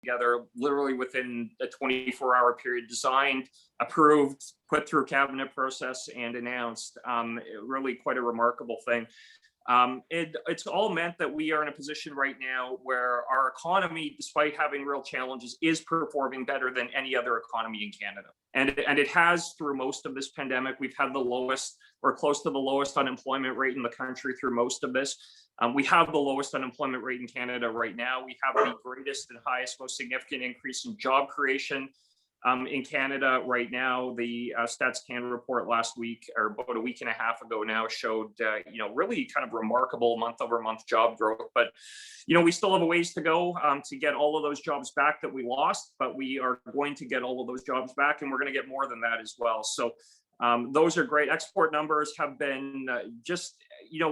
together literally within a 24-hour period, designed, approved, put through cabinet process, and announced. Really quite a remarkable thing. It's all meant that we are in a position right now where our economy, despite having real challenges, is performing better than any other economy in Canada. And it has through most of this pandemic. We've had the lowest or close to the lowest unemployment rate in the country through most of this. We have the lowest unemployment rate in Canada right now. We have the greatest and highest, most significant increase in job creation in Canada right now. The Stats Canada report last week, or about a week and a half ago now, showed really kind of remarkable month-over-month job growth. But we still have a ways to go to get all of those jobs back that we lost. But we are going to get all of those jobs back, and we're going to get more than that as well. So those are great. Export numbers have been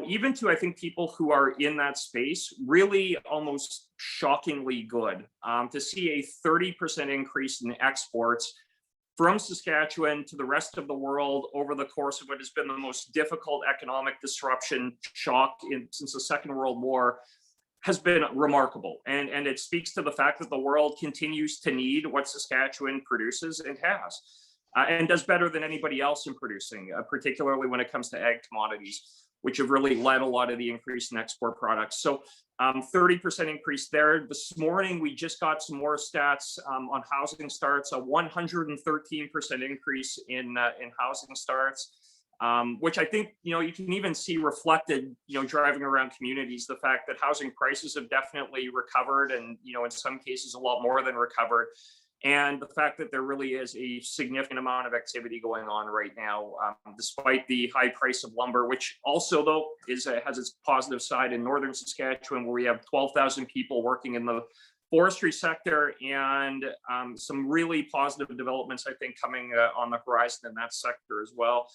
even to, I think, people who are in that space, really almost shockingly good. To see a 30% increase in exports from Saskatchewan to the rest of the world over the course of what has been the most difficult economic disruption shock since the Second World War has been remarkable. And it speaks to the fact that the world continues to need what Saskatchewan produces and has. And does better than anybody else in producing, particularly when it comes to ag commodities, which have really led a lot of the increase in export products. So 30% increase there. This morning, we just got some more stats on housing starts, a 113% increase in housing starts, which I think, you can even see reflected, driving around communities, the fact that housing prices have definitely recovered and, in some cases, a lot more than recovered. And the fact that there really is a significant amount of activity going on right now, despite the high price of lumber, which also, though, has its positive side in northern Saskatchewan, where we have 12,000 people working in the forestry sector, and some really positive developments, I think, coming on the horizon in that sector as well.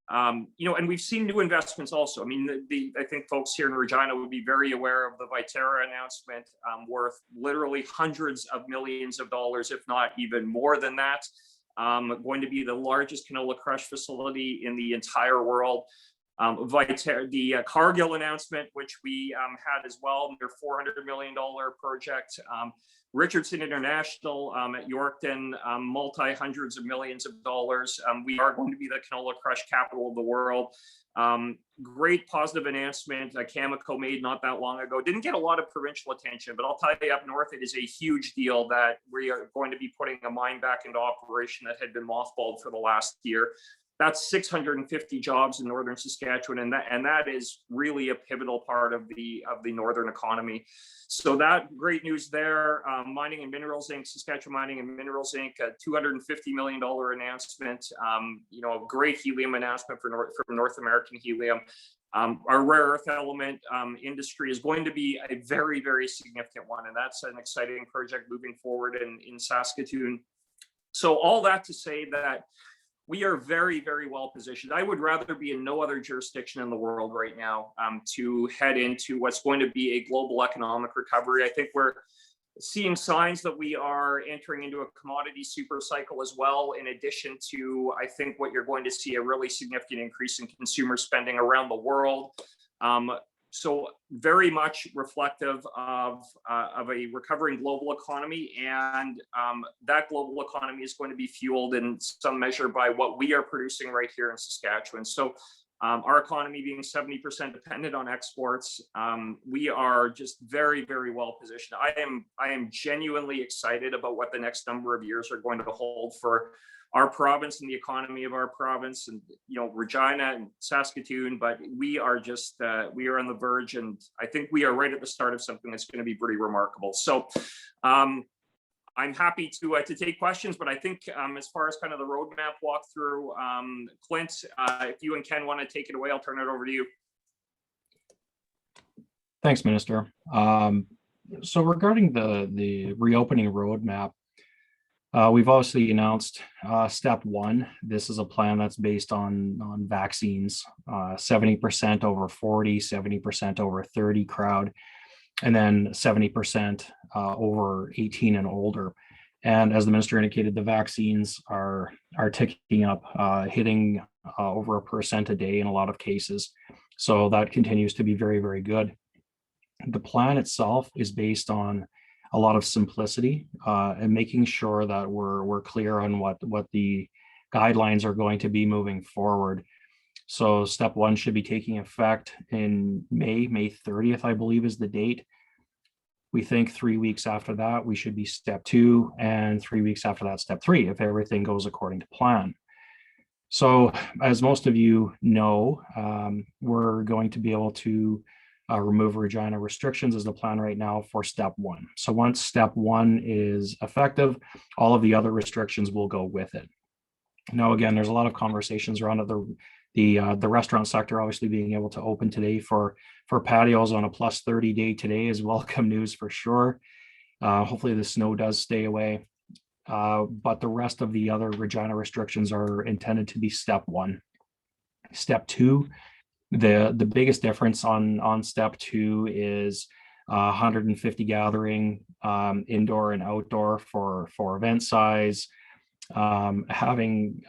And we've seen new investments also. I mean, I think folks here in Regina would be very aware of the Viterra announcement, worth literally hundreds of millions of dollars, if not even more than that. Going to be the largest canola crush facility in the entire world. The Cargill announcement, which we had as well, their $400 million project. Richardson International at Yorkton, multi-hundreds of millions of dollars. We are going to be the canola crush capital of the world. Great positive announcement Cameco made not that long ago. Didn't get a lot of provincial attention, but I'll tell you, up north, it is a huge deal that we are going to be putting a mine back into operation that had been mothballed for the last year. That's 650 jobs in northern Saskatchewan, and that is really a pivotal part of the northern economy. So that great news there. Mining and Minerals Inc., Saskatchewan Mining and Minerals Inc., a $250 million announcement. A great helium announcement for North American Helium. Our rare earth element industry is going to be a very, very significant one, and that's an exciting project moving forward in Saskatoon. So all that to say that we are very, very well positioned. I would rather be in no other jurisdiction in the world right now to head into what's going to be a global economic recovery. I think we're seeing signs that we are entering into a commodity super cycle as well, in addition to, I think, what you're going to see a really significant increase in consumer spending around the world. So very much reflective of a recovering global economy, and that global economy is going to be fueled in some measure by what we are producing right here in Saskatchewan. So our economy being 70% dependent on exports, we are just very, very well positioned. I am genuinely excited about what the next number of years are going to hold for our province and the economy of our province, and Regina and Saskatoon. But we are just we are on the verge, and I think we are right at the start of something that's going to be pretty remarkable. So I'm happy to take questions, but I think as far as kind of the roadmap walkthrough, Clint, if you and Ken want to take it away, I'll turn it over to you. Thanks, Minister. So regarding the reopening roadmap, we've obviously announced step one. This is a plan that's based on vaccines, 70% over 40, 70% over 30 crowd, and then 70% over 18 and older. And as the minister indicated, the vaccines are ticking up, hitting over 1% a day in a lot of cases. So that continues to be very, very good. The plan itself is based on a lot of simplicity and making sure that we're clear on what the guidelines are going to be moving forward. So step one should be taking effect in May 30th, I believe is the date. We think 3 weeks after that, we should be step two, and 3 weeks after that, step three, if everything goes according to plan. So as most of you know, we're going to be able to remove Regina restrictions as the plan right now for step one. So once step one is effective, all of the other restrictions will go with it. Now, again, there's a lot of conversations around the restaurant sector obviously being able to open today for patios on a plus 30 day today is welcome news for sure. Hopefully the snow does stay away. But the rest of the other Regina restrictions are intended to be step one. Step two, the biggest difference on step two is 150 gathering, indoor and outdoor for event size. Having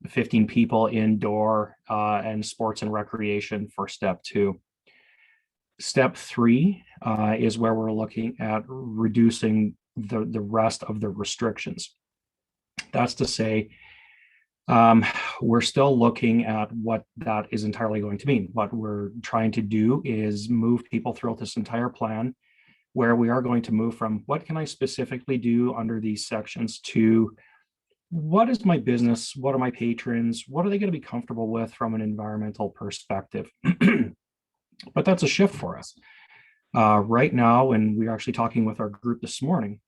15 people indoor and sports and recreation for step two. Step three is where we're looking at reducing the rest of the restrictions. That's to say, we're still looking at what that is entirely going to mean. What we're trying to do is move people throughout this entire plan, where we are going to move from what can I specifically do under these sections to what is my business? What are my patrons? What are they going to be comfortable with from an environmental perspective? But that's a shift for us. Right now, and we're actually talking with our group this morning,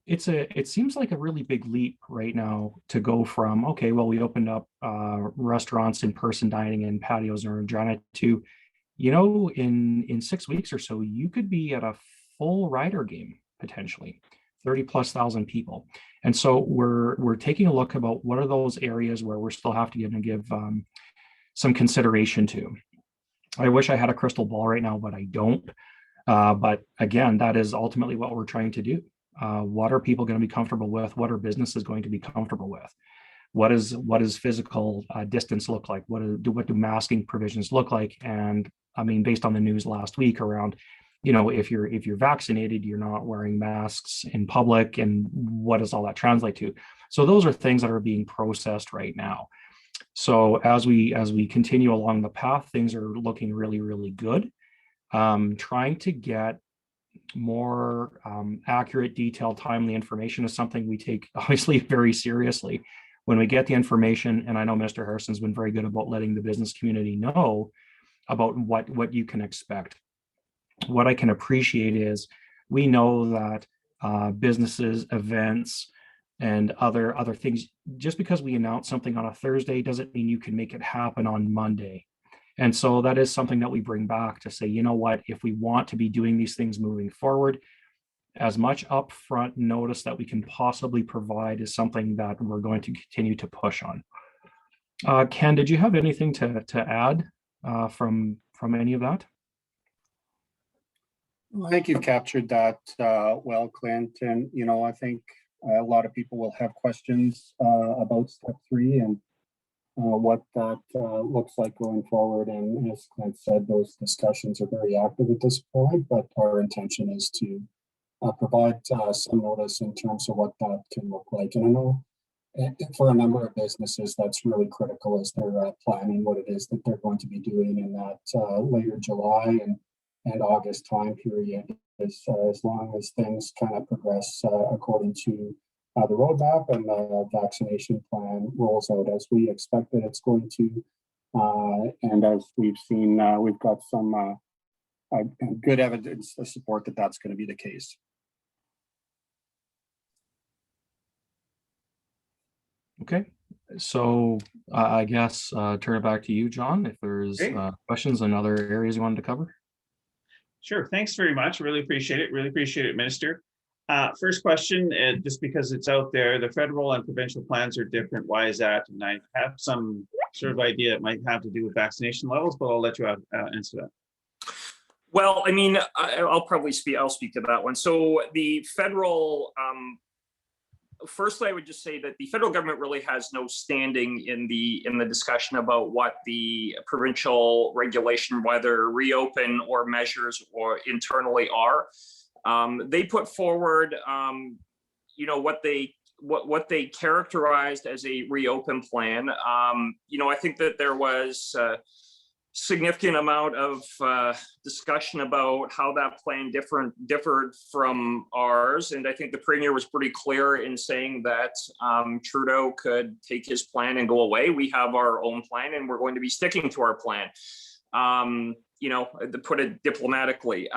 it seems like a really big leap right now to go from, okay, well, we opened up restaurants, in-person dining and patios in Regina to, in 6 weeks or so, you could be at a full rider game potentially. 30,000+ people. And so we're taking a look about what are those areas where we're still have to give some consideration to. I wish I had a crystal ball right now, but I don't. But again, that is ultimately what we're trying to do. What are people going to be comfortable with? What are businesses going to be comfortable with? What is physical distance look like? What do masking provisions look like? And I mean, based on the news last week around, if you're vaccinated, you're not wearing masks in public, and what does all that translate to? So those are things that are being processed right now. So as we continue along the path, things are looking really, really good. Trying to get more accurate, detailed, timely information is something we take obviously very seriously. When we get the information, and I know Mr. Harrison's been very good about letting the business community know about what you can expect. What I can appreciate is we know that businesses, events, and other things, just because we announce something on a Thursday doesn't mean you can make it happen on Monday. And so that is something that we bring back to say, you know what, if we want to be doing these things moving forward, as much upfront notice that we can possibly provide is something that we're going to continue to push on. Ken, did you have anything to add from any of that? I think you've captured that well, Clint. And, I think a lot of people will have questions about step three and what that looks like going forward. And as Clint said, those discussions are very active at this point, but our intention is to provide some notice in terms of what that can look like. And I know for a number of businesses, that's really critical as they're planning what it is that they're going to be doing in that later July and August time period, as long as things kind of progress according to the roadmap and the vaccination plan rolls out as we expect that it's going to. And as we've seen, we've got some good evidence to support that that's going to be the case. Okay, so I guess turn it back to you, John, if there's questions in other areas you wanted to cover. Sure. Thanks very much. Really appreciate it. Really appreciate it, Minister. First question, just because it's out there, the federal and provincial plans are different. Why is that? And I have some sort of idea it might have to do with vaccination levels, but I'll let you answer that. Well, I mean, I'll speak to that one. So the federal, firstly, I would just say that the federal government really has no standing in the discussion about what the provincial regulation, whether reopen or measures or internally are. They put forward, what they characterized as a reopen plan. I think that there was a significant amount of discussion about how that plan differed from ours. And I think the premier was pretty clear in saying that Trudeau could take his plan and go away. We have our own plan and we're going to be sticking to our plan, to put it diplomatically.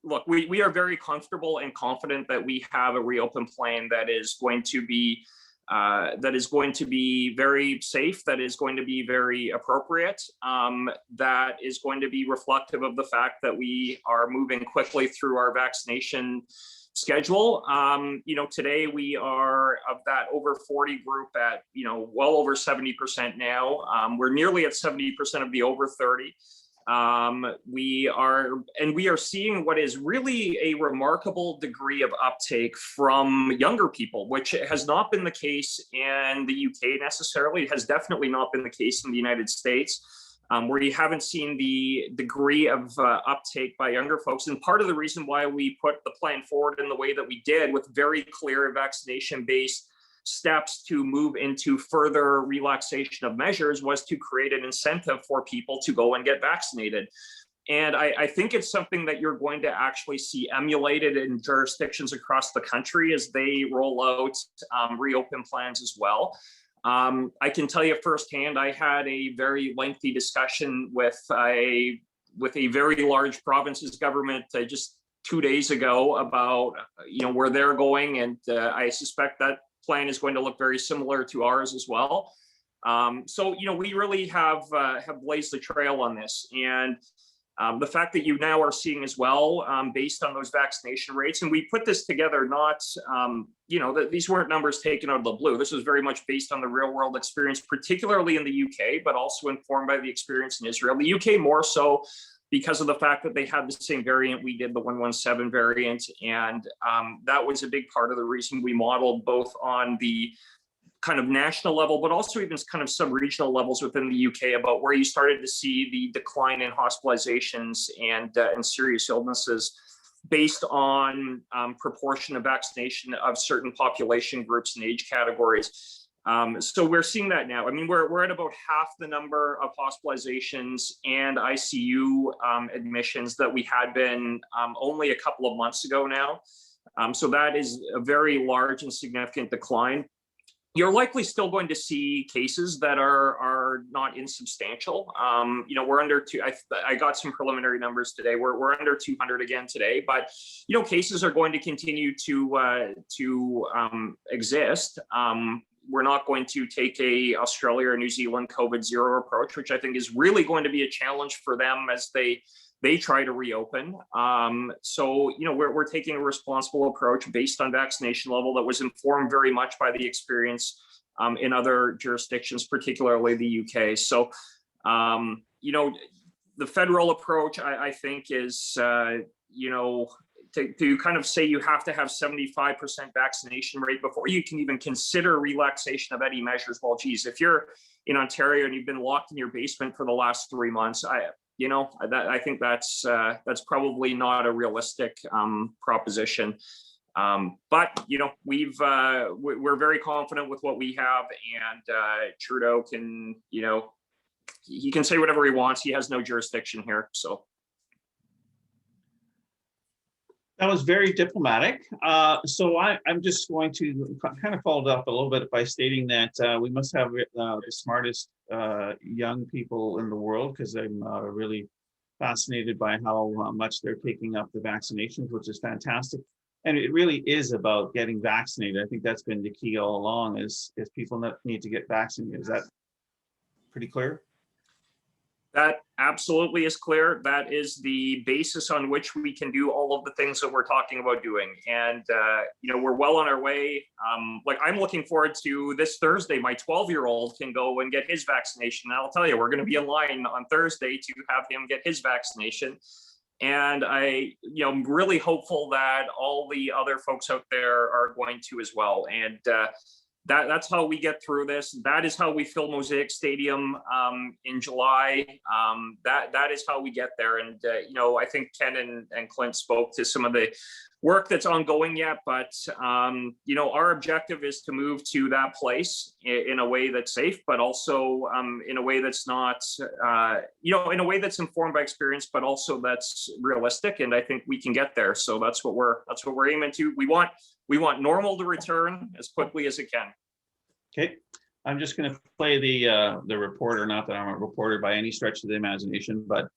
Look, we are very comfortable and confident that we have a reopen plan that is going to be very safe, that is going to be very appropriate, that is going to be reflective of the fact that we are moving quickly through our vaccination schedule. Today we are of that over 40 group at, well over 70% now. We're nearly at 70% of the over 30. We are seeing what is really a remarkable degree of uptake from younger people, which has not been the case in the UK necessarily. It has definitely not been the case in the United States, where you haven't seen the degree of uptake by younger folks. And part of the reason why we put the plan forward in the way that we did, with very clear vaccination-based steps to move into further relaxation of measures, was to create an incentive for people to go and get vaccinated. And I think it's something that you're going to actually see emulated in jurisdictions across the country as they roll out reopen plans as well. I can tell you firsthand, I had a very lengthy discussion with a very large province's government just 2 days ago about where they're going, and I suspect that plan is going to look very similar to ours as well. So we really have blazed the trail on this, and the fact that you now are seeing as well, based on those vaccination rates, and we put this together not, these weren't numbers taken out of the blue. This was very much based on the real world experience, particularly in the UK, but also informed by the experience in Israel. The UK more so, because of the fact that they had the same variant we did, the 117 variant. And that was a big part of the reason we modeled both on the kind of national level, but also even kind of sub-regional levels within the UK, about where you started to see the decline in hospitalizations and serious illnesses based on proportion of vaccination of certain population groups and age categories. So we're seeing that now. I mean, we're at about half the number of hospitalizations and ICU admissions that we had been only a couple of months ago now. So that is a very large and significant decline. You're likely still going to see cases that are not insubstantial. We're under two. I got some preliminary numbers today. We're under 200 again today, but cases are going to continue to exist. We're not going to take a Australia or New Zealand COVID zero approach, which I think is really going to be a challenge for them as they try to reopen. So we're taking a responsible approach based on vaccination level that was informed very much by the experience in other jurisdictions, particularly the UK. So the federal approach, I think, is to kind of say you have to have 75% vaccination rate before you can even consider relaxation of any measures. Well, geez, if you're in Ontario and you've been locked in your basement for the last 3 months, I think that's probably not a realistic proposition. But we're very confident with what we have, and Trudeau can, he can say whatever he wants. He has no jurisdiction here, so. That was very diplomatic. So I'm just going to kind of follow it up a little bit by stating that we must have the smartest young people in the world, because I'm really fascinated by how much they're taking up the vaccinations, which is fantastic. And it really is about getting vaccinated. I think that's been the key all along, is people need to get vaccinated. Is that pretty clear? That absolutely is clear. That is the basis on which we can do all of the things that we're talking about doing. And, we're well on our way. I'm looking forward to this Thursday. My 12-year-old can go and get his vaccination. And I'll tell you, we're going to be in line on Thursday to have him get his vaccination. And I'm really hopeful that all the other folks out there are going to as well. And, that's how we get through this. That is how we fill Mosaic Stadium in July. That is how we get there. And I think Ken and Clint spoke to some of the work that's ongoing yet, but our objective is to move to that place in a way that's safe, but also in a way that's not, in a way that's informed by experience, but also that's realistic. And I think we can get there. So that's what we're aiming to. We want normal to return as quickly as it can. Okay, I'm just going to play the reporter. Not that I'm a reporter by any stretch of the imagination, but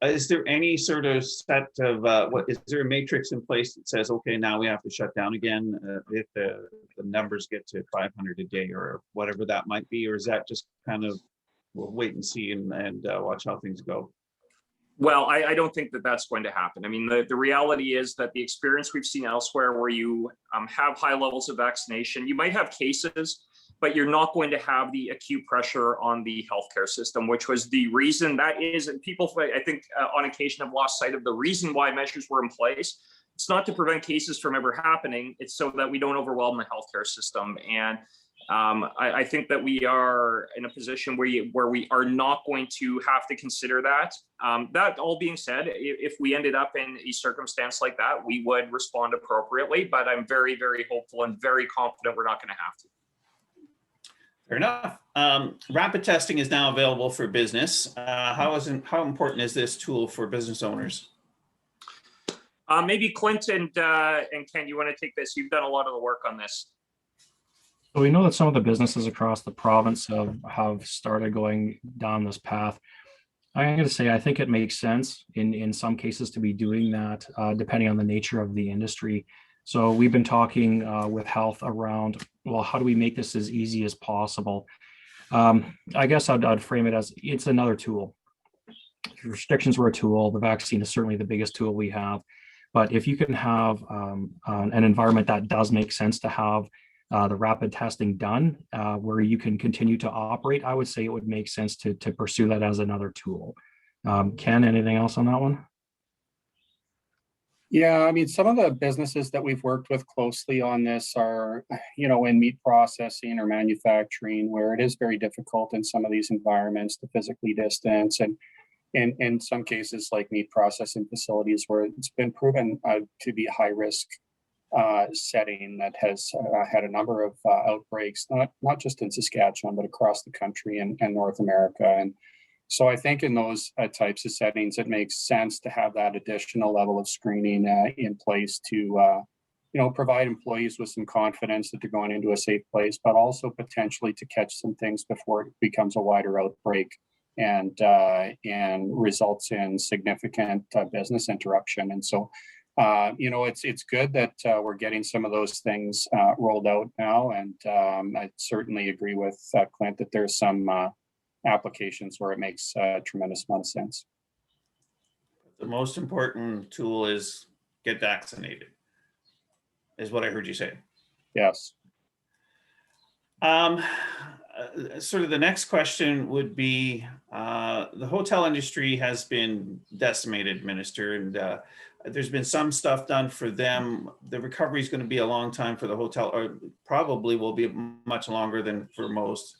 is there any sort of set of is there a matrix in place that says, okay, now we have to shut down again if the numbers get to 500 a day or whatever that might be, or is that just kind of we'll wait and see and watch how things go? Well, I don't think that that's going to happen. I mean, the reality is that the experience we've seen elsewhere where you have high levels of vaccination, you might have cases, but you're not going to have the acute pressure on the healthcare system, which was the reason that is, and people, I think, on occasion have lost sight of the reason why measures were in place. It's not to prevent cases from ever happening. It's so that we don't overwhelm the healthcare system. And I think that we are in a position where we are not going to have to consider that. That all being said, if we ended up in a circumstance like that, we would respond appropriately. But I'm very, very hopeful and very confident we're not going to have to. Fair enough. Rapid testing is now available for business. How important is this tool for business owners? Maybe Clint and Ken, you want to take this? You've done a lot of the work on this. So we know that some of the businesses across the province have started going down this path. I'm going to say I think it makes sense in some cases to be doing that, depending on the nature of the industry. So we've been talking with health around, well, how do we make this as easy as possible? I guess I'd frame it as it's another tool. Restrictions were a tool. The vaccine is certainly the biggest tool we have. But if you can have an environment that does make sense to have the rapid testing done, where you can continue to operate, I would say it would make sense to pursue that as another tool. Ken, anything else on that one? Yeah, I mean, some of the businesses that we've worked with closely on this are, in meat processing or manufacturing, where it is very difficult in some of these environments to physically distance, and in some cases like meat processing facilities where it's been proven to be a high risk setting that has had a number of outbreaks, not just in Saskatchewan, but across the country and North America. And so I think in those types of settings, it makes sense to have that additional level of screening in place to, provide employees with some confidence that they're going into a safe place, but also potentially to catch some things before it becomes a wider outbreak and results in significant business interruption. And so, it's good that we're getting some of those things rolled out now. And I certainly agree with Clint that there's some applications where it makes a tremendous amount of sense. The most important tool is get vaccinated, is what I heard you say. Yes. Sort of the next question would be, the hotel industry has been decimated, Minister, and there's been some stuff done for them. The recovery is going to be a long time for the hotel, or probably will be much longer than for most.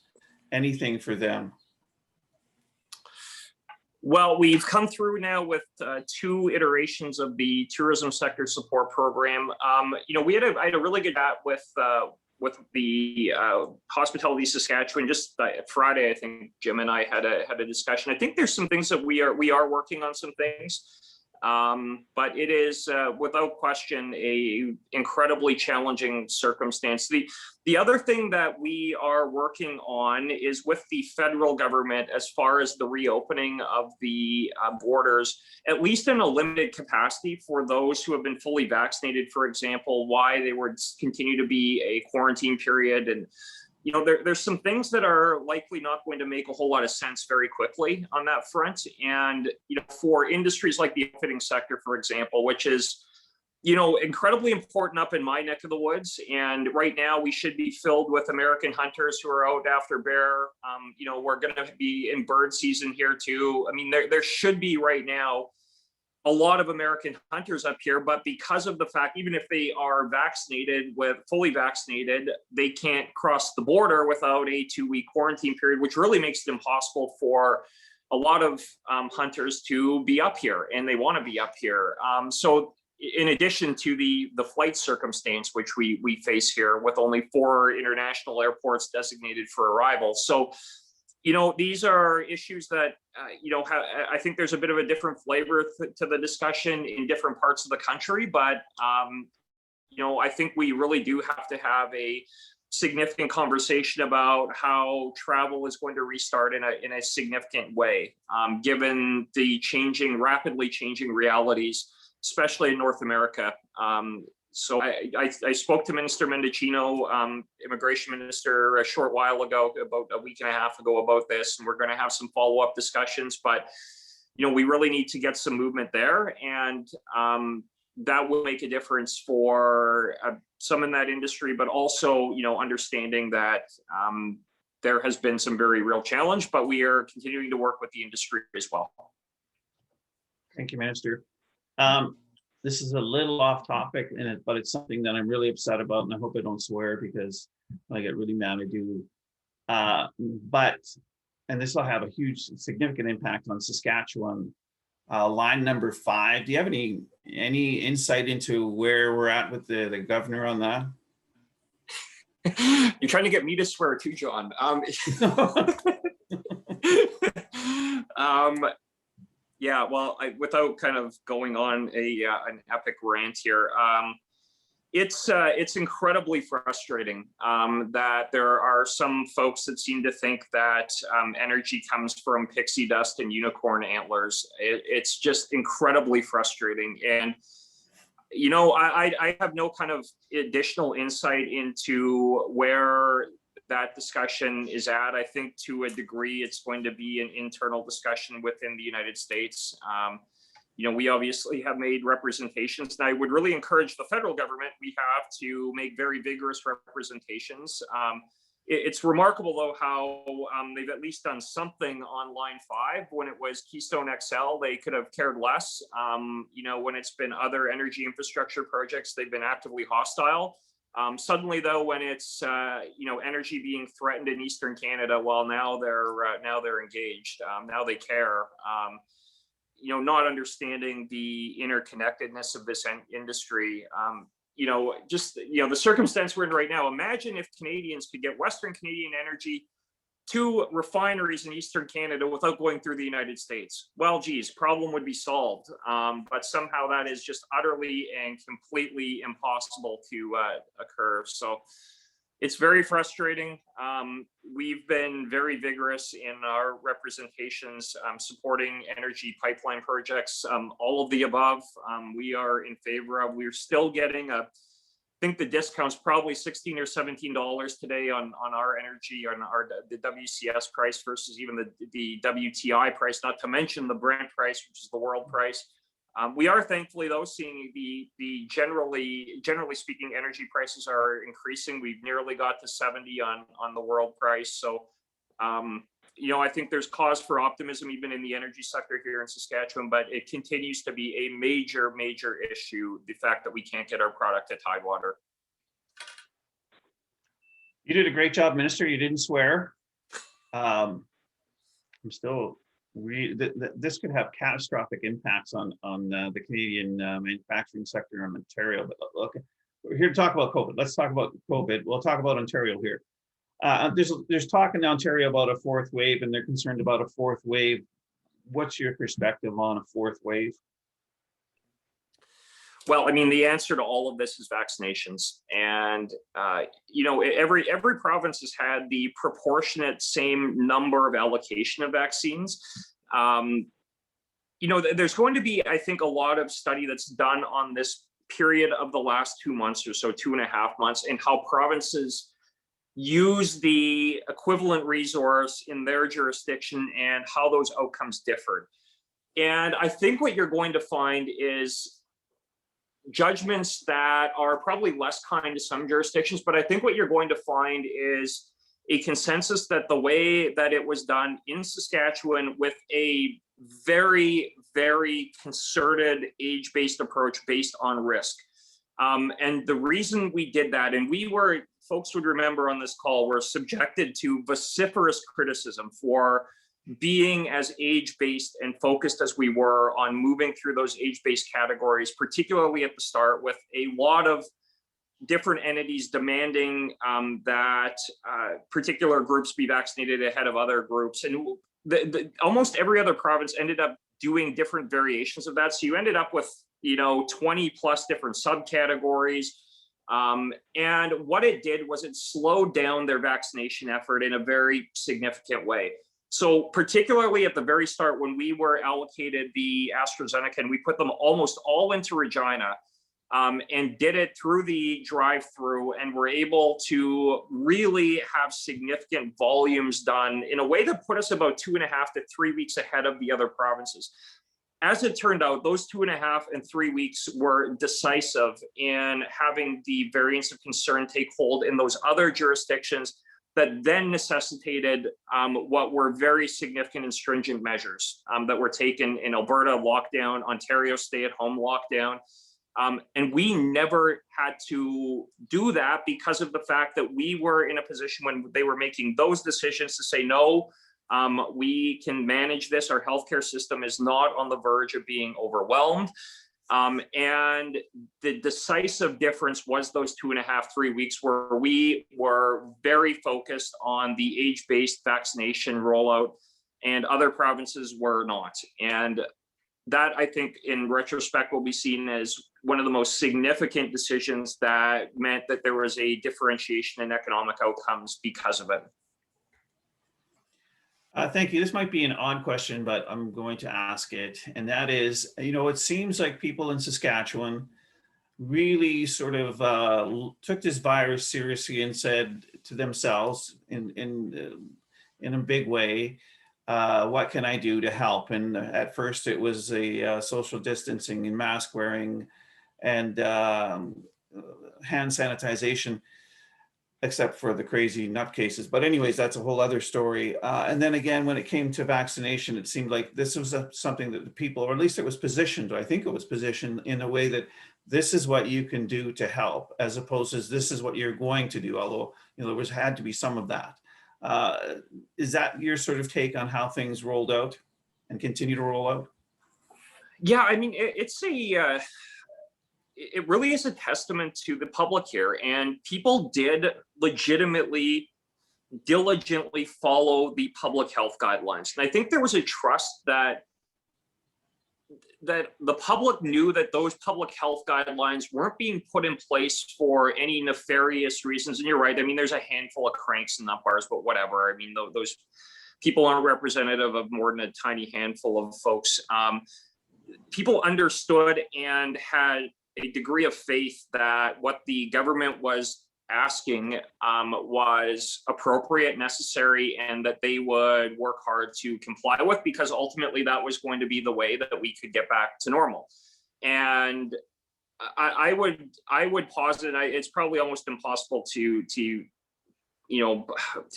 Anything for them? Well, we've come through now with 2 iterations of the tourism sector support program. I had a really good chat with the Hospitality Saskatchewan just Friday. I think Jim and I had a discussion. I think there's some things that we are working on some things, but it is without question a incredibly challenging circumstance. The other thing that we are working on is with the federal government as far as the reopening of the borders, at least in a limited capacity for those who have been fully vaccinated, for example, why they would continue to be a quarantine period. And there's some things that are likely not going to make a whole lot of sense very quickly on that front. And, for industries like the outfitting sector, for example, which is, incredibly important up in my neck of the woods. And right now we should be filled with American hunters who are out after bear. We're going to be in bird season here too. I mean, there should be right now a lot of American hunters up here, but because of the fact, even if they are fully vaccinated, they can't cross the border without a 2-week quarantine period, which really makes it impossible for a lot of hunters to be up here, and they want to be up here. So in addition to the flight circumstance, which we face here with only 4 international airports designated for arrival. So, these are issues that, I think there's a bit of a different flavor to the discussion in different parts of the country, but, I think we really do have to have a significant conversation about how travel is going to restart in a significant way, given the rapidly changing realities, especially in North America. So I spoke to Minister Mendicino, Immigration Minister, a short while ago, about a week and a half ago, about this, and we're going to have some follow-up discussions. But we really need to get some movement there, and that will make a difference for some in that industry, but also understanding that there has been some very real challenge, but we are continuing to work with the industry as well. Thank you, Minister. This is a little off topic in it, but it's something that I'm really upset about, and I hope I don't swear because I get really mad. I do. And this will have a huge, significant impact on Saskatchewan. Line number 5. Do you have any insight into where we're at with the governor on that? You're trying to get me to swear too, John. Yeah, well, without kind of going on an epic rant here, it's incredibly frustrating that there are some folks that seem to think that energy comes from pixie dust and unicorn antlers. It's just incredibly frustrating. And, I have no kind of additional insight into where that discussion is at. I think to a degree it's going to be an internal discussion within the United States. We obviously have made representations, and I would really encourage the federal government, we have to make very vigorous representations. It's remarkable, though, how they've at least done something on Line 5. When it was Keystone XL, they could have cared less. When it's been other energy infrastructure projects, they've been actively hostile. Suddenly, though, when it's energy being threatened in Eastern Canada, well, now they're engaged. Now they care. Not understanding the interconnectedness of this industry. The circumstance we're in right now. Imagine if Canadians could get Western Canadian energy to refineries in Eastern Canada without going through the United States. Well, geez, problem would be solved. But somehow that is just utterly and completely impossible to occur. So it's very frustrating. We've been very vigorous in our representations, supporting energy pipeline projects, all of the above. We are in favor of. We're still getting I think the discount's probably $16 or $17 today on our energy, on the WCS price versus even the WTI price, not to mention the Brent price, which is the world price. We are thankfully, though, seeing the generally speaking, energy prices are increasing. We've nearly got to 70 on the world price. So, I think there's cause for optimism even in the energy sector here in Saskatchewan, but it continues to be a major, major issue, the fact that we can't get our product to Tidewater. You did a great job, Minister. You didn't swear. This could have catastrophic impacts on the Canadian manufacturing sector in Ontario. But okay, we're here to talk about COVID. Let's talk about COVID. We'll talk about Ontario here. There's talk in Ontario about a 4th wave, and they're concerned about a 4th wave. What's your perspective on a 4th wave? Well, I mean, the answer to all of this is vaccinations, and every province has had the proportionate same number of allocation of vaccines. There's going to be, I think, a lot of study that's done on this period of the last 2 months or so, 2.5 months, and how provinces use the equivalent resource in their jurisdiction and how those outcomes differed. And I think what you're going to find is judgments that are probably less kind to some jurisdictions, but I think what you're going to find is a consensus that the way that it was done in Saskatchewan with a very, very concerted age-based approach based on risk. And the reason we did that, and folks would remember on this call, were subjected to vociferous criticism for being as age-based and focused as we were on moving through those age-based categories, particularly at the start, with a lot of different entities demanding that particular groups be vaccinated ahead of other groups. And almost every other province ended up doing different variations of that. So you ended up with 20 plus different subcategories. And what it did was it slowed down their vaccination effort in a very significant way. So particularly at the very start, when we were allocated the AstraZeneca, and we put them almost all into Regina, and did it through the drive-through, and were able to really have significant volumes done in a way that put us about 2.5 to 3 weeks ahead of the other provinces. As it turned out, those 2.5 and 3 weeks were decisive in having the variants of concern take hold in those other jurisdictions that then necessitated what were very significant and stringent measures that were taken in Alberta lockdown, Ontario stay-at-home lockdown. And we never had to do that because of the fact that we were in a position when they were making those decisions to say, no, we can manage this. Our healthcare system is not on the verge of being overwhelmed. And the decisive difference was those 2.5, 3 weeks where we were very focused on the age-based vaccination rollout, and other provinces were not. And that, I think, in retrospect, will be seen as one of the most significant decisions that meant that there was a differentiation in economic outcomes because of it. Thank you. This might be an odd question, but I'm going to ask it. And that is, it seems like people in Saskatchewan really sort of took this virus seriously and said to themselves in a big way, what can I do to help? And at first it was a social distancing and mask wearing and hand sanitization, except for the crazy nutcases. But anyways, that's a whole other story. And then again, when it came to vaccination, it seemed like this was something that the people, or at least it was positioned, I think it was positioned in a way that this is what you can do to help, as opposed to this is what you're going to do, although there had to be some of that. Is that your sort of take on how things rolled out and continue to roll out? Yeah, I mean, it really is a testament to the public here, and people did legitimately, diligently follow the public health guidelines. And I think there was a trust that the public knew that those public health guidelines weren't being put in place for any nefarious reasons. And you're right, I mean, there's a handful of cranks and nut bars, but whatever. I mean, those people aren't representative of more than a tiny handful of folks. People understood and had a degree of faith that what the government was asking was appropriate, necessary, and that they would work hard to comply with, because ultimately that was going to be the way that we could get back to normal. And I would posit, it's probably almost impossible to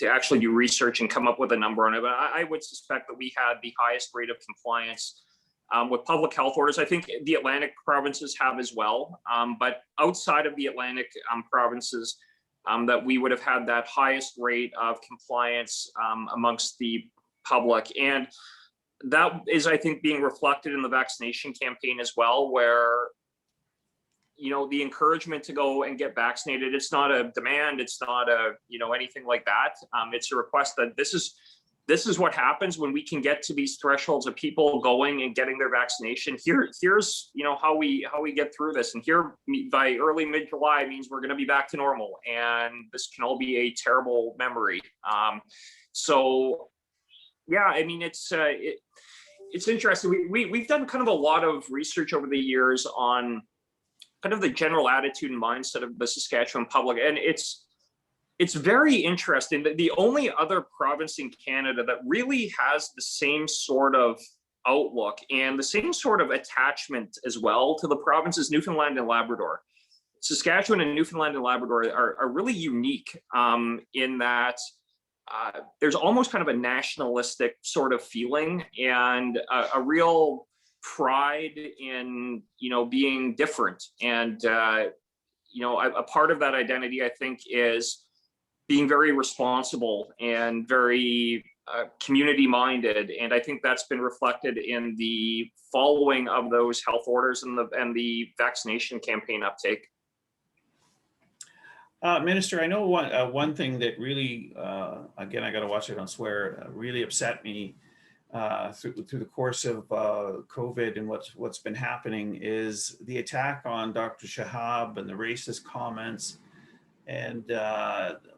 actually do research and come up with a number on it, but I would suspect that we had the highest rate of compliance with public health orders. I think the Atlantic provinces have as well, but outside of the Atlantic provinces, that we would have had that highest rate of compliance amongst the public. And that is, I think, being reflected in the vaccination campaign as well, where the encouragement to go and get vaccinated, it's not a demand, it's not a anything like that. It's a request that this is what happens when we can get to these thresholds of people going and getting their vaccination. Here's how we get through this, and here by early mid-July means we're going to be back to normal, and this can all be a terrible memory. So yeah, I mean, it's interesting. We've done kind of a lot of research over the years on kind of the general attitude and mindset of the Saskatchewan public, and it's very interesting that the only other province in Canada that really has the same sort of outlook and the same sort of attachment as well to the province is Newfoundland and Labrador. Saskatchewan and Newfoundland and Labrador are really unique in that there's almost kind of a nationalistic sort of feeling and a real pride in, being different. And, a part of that identity, I think, is being very responsible and very community minded. And I think that's been reflected in the following of those health orders and the vaccination campaign uptake. Minister, I know one thing that really, again, I got to watch it on swear, really upset me through the course of COVID and what's been happening is the attack on Dr. Shahab and the racist comments, and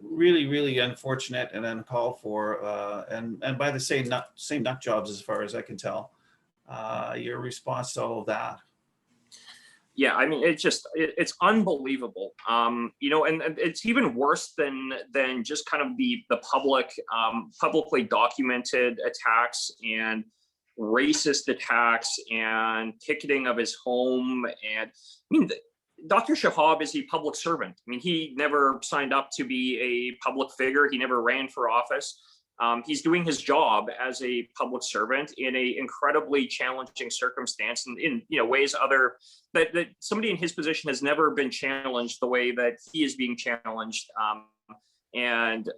really, really unfortunate and uncalled for, and by the same nut jobs as far as I can tell. Your response to all of that? Yeah, I mean, it's unbelievable. And it's even worse than just kind of the publicly documented attacks and racist attacks and picketing of his home. And I mean, Dr. Shahab is a public servant. I mean, he never signed up to be a public figure. He never ran for office. He's doing his job as a public servant in a incredibly challenging circumstance, and in ways that somebody in his position has never been challenged the way that he is being challenged, and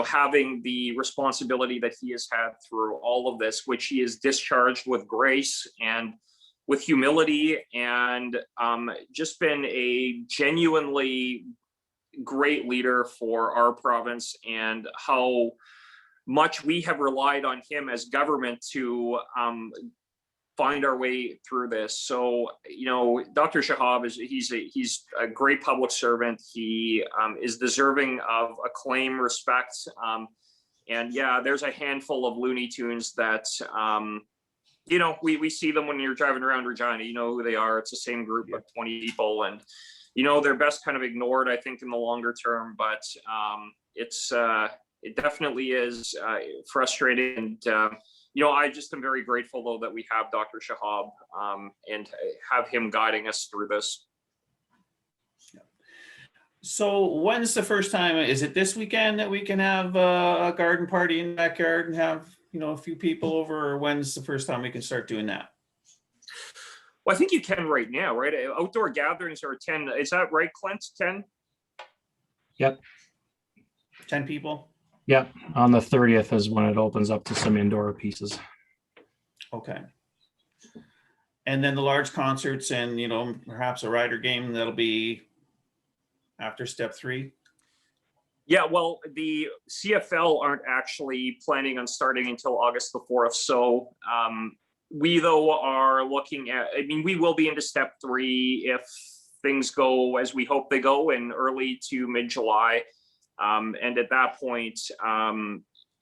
having the responsibility that he has had through all of this, which he is discharged with grace and with humility, and just been a genuinely great leader for our province, and how much we have relied on him as government to find our way through this. So, Dr. Shahab he's a great public servant. He is deserving of acclaim, respect. And yeah, there's a handful of Looney Tunes that, we see them when you're driving around Regina, you know who they are. It's the same group of 20 people, and, they're best kind of ignored, I think, in the longer term, but it definitely is frustrating. And, I just am very grateful, though, that we have Dr. Shahab and have him guiding us through this. So when's the first time? Is it this weekend that we can have a garden party in the backyard and have, a few people over? Or when's the first time we can start doing that? Well, I think you can right now, right? Outdoor gatherings are 10. Is that right, Clint? 10? Yep. 10 people? Yeah, on the 30th is when it opens up to some indoor pieces. Okay. And then the large concerts and, perhaps a rider game, that'll be after step 3? Yeah, well, the CFL aren't actually planning on starting until August the 4th. So we, though, are looking at, we will be into step 3 if things go as we hope they go in early to mid-July. And at that point,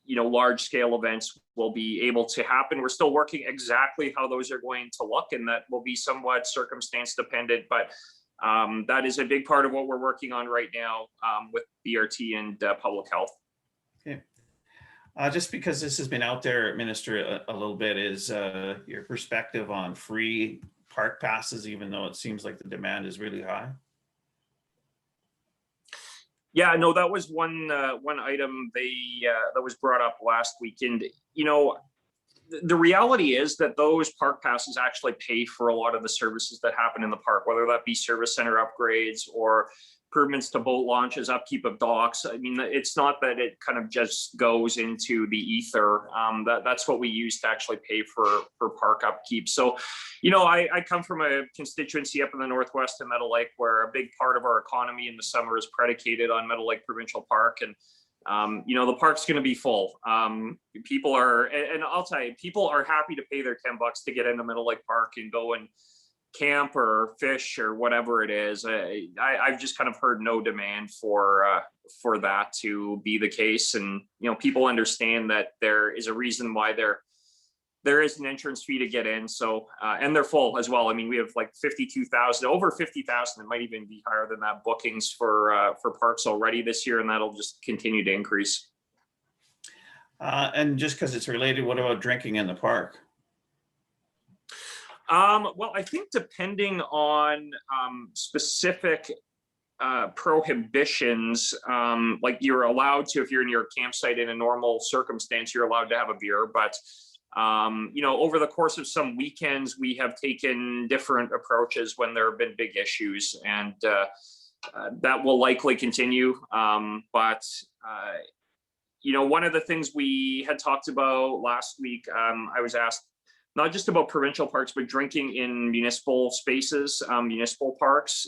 large scale events will be able to happen. We're still working exactly how those are going to look, and that will be somewhat circumstance dependent, but that is a big part of what we're working on right now with BRT and public health. Okay. Just because this has been out there, Minister, a little bit, is your perspective on free park passes, even though it seems like the demand is really high? Yeah, no, that was one item that was brought up last weekend. The reality is that those park passes actually pay for a lot of the services that happen in the park, whether that be service center upgrades or improvements to boat launches, upkeep of docks. It's not that it kind of just goes into the ether. That's what we use to actually pay for park upkeep. So, I come from a constituency up in the Northwest in Meadow Lake, where a big part of our economy in the summer is predicated on Meadow Lake Provincial Park. And the park's going to be full. People are, and I'll tell you, people are happy to pay their $10 to get into Meadow Lake Park and go and camp or fish or whatever it is. I've just kind of heard no demand for that to be the case. And, people understand that there is a reason why there is an entrance fee to get in. So, and they're full as well. We have like 52,000, over 50,000. It might even be higher than that, bookings for parks already this year. And that'll just continue to increase. And just because it's related, what about drinking in the park? Well, I think depending on specific prohibitions, like you're allowed to, if you're in your campsite in a normal circumstance, you're allowed to have a beer, but Over the course of some weekends, we have taken different approaches when there have been big issues, and that will likely continue. But one of the things we had talked about last week, I was asked not just about provincial parks, but drinking in municipal spaces, municipal parks.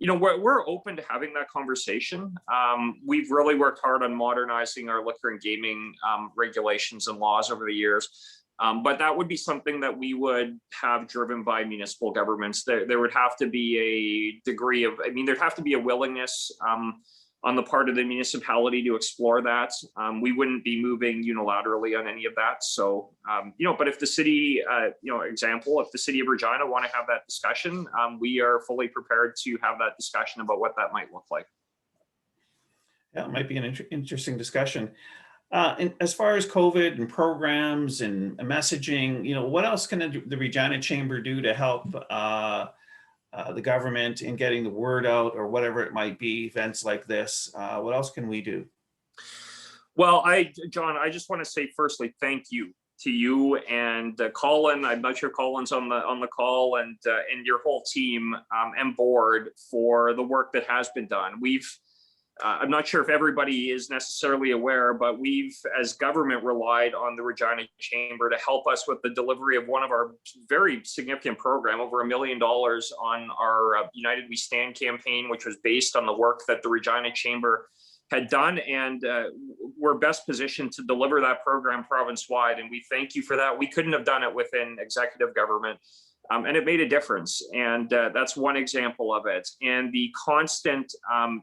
We're open to having that conversation. We've really worked hard on modernizing our liquor and gaming regulations and laws over the years. But that would be something that we would have driven by municipal governments. There would have to be a degree of, there'd have to be a willingness on the part of the municipality to explore that. We wouldn't be moving unilaterally on any of that. So, but if the city, if the city of Regina want to have that discussion, we are fully prepared to have that discussion about what that might look like. Yeah, it might be an interesting discussion. And as far as COVID and programs and messaging, what else can the Regina Chamber do to help the government in getting the word out, or whatever it might be, events like this? What else can we do? Well, John, I just want to say firstly, thank you to you and Colin. I'm not sure Colin's on the call, and your whole team and board for the work that has been done. I'm not sure if everybody is necessarily aware, but we've, as government, relied on the Regina Chamber to help us with the delivery of one of our very significant program, over $1 million on our United We Stand campaign, which was based on the work that the Regina Chamber had done. And we're best positioned to deliver that program province-wide. And we thank you for that. We couldn't have done it within executive government. And it made a difference. And that's one example of it. And the constant,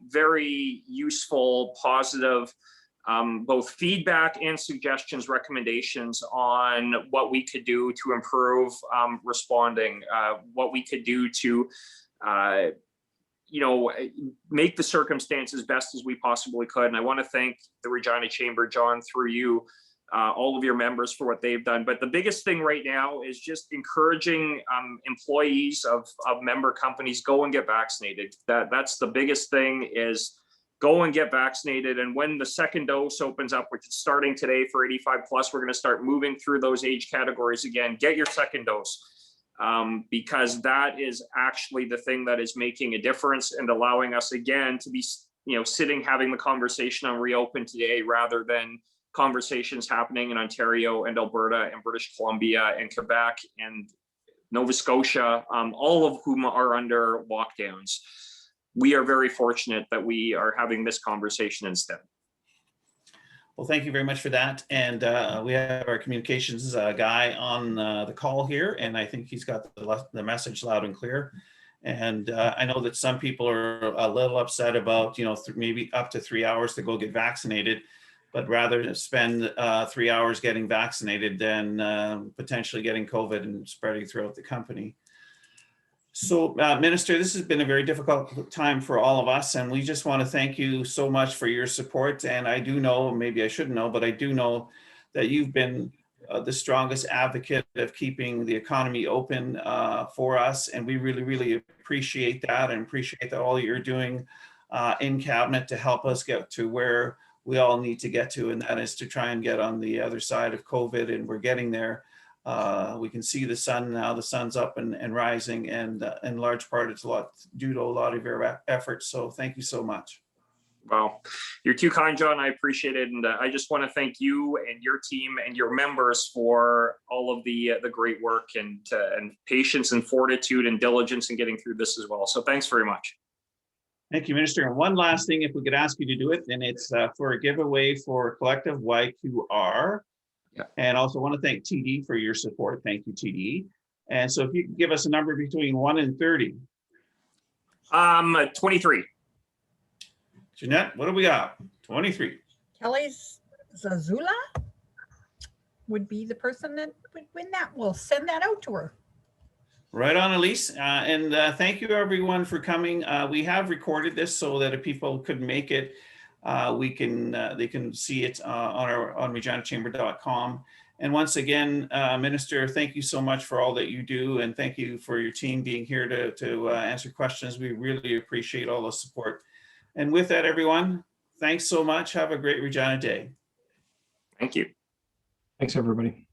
very useful, positive, both feedback and suggestions, recommendations on what we could do to improve responding, what we could do to, make the circumstances best as we possibly could. And I want to thank the Regina Chamber, John, through you, all of your members, for what they've done. But the biggest thing right now is just encouraging employees of member companies, go and get vaccinated. That's the biggest thing, is go and get vaccinated. And when the second dose opens up, which is starting today for 85 plus, we're going to start moving through those age categories again. Get your second dose, because that is actually the thing that is making a difference and allowing us again to be, sitting having the conversation on reopen today, rather than conversations happening in Ontario and Alberta and British Columbia and Quebec and Nova Scotia, all of whom are under lockdowns. We are very fortunate that we are having this conversation instead. Well, thank you very much for that. And we have our communications guy on the call here, and I think he's got the message loud and clear. And I know that some people are a little upset about, maybe up to 3 hours to go get vaccinated, but rather spend 3 hours getting vaccinated than potentially getting COVID and spreading throughout the company. So, Minister, this has been a very difficult time for all of us, and we just want to thank you so much for your support. And I do know, maybe I shouldn't know, but I do know that you've been the strongest advocate of keeping the economy open for us. And we really, really appreciate that, and appreciate that all you're doing in cabinet to help us get to where we all need to get to, and that is to try and get on the other side of COVID, and we're getting there. We can see the sun now, the sun's up and rising, and in large part it's due to a lot of your efforts. So thank you so much. Well, you're too kind, John. I appreciate it. And I just want to thank you and your team and your members for all of the great work and patience and fortitude and diligence in getting through this as well. So thanks very much. Thank you, Minister. And one last thing, if we could ask you to do it, and it's for a giveaway for Collective YQR. Yeah. And also want to thank TD for your support. Thank you, TD. And so if you could give us a number between 1 and 30. 23. Jeanette, what do we got? 23. Kelly Zazula would be the person that would win that. We'll send that out to her. Right on, Elise. And thank you everyone for coming. We have recorded this so that if people couldn't make it, they can see it on reginachamber.com. And once again, Minister, thank you so much for all that you do, and thank you for your team being here to answer questions. We really appreciate all the support. And with that, everyone, thanks so much. Have a great Regina Day. Thank you. Thanks, everybody.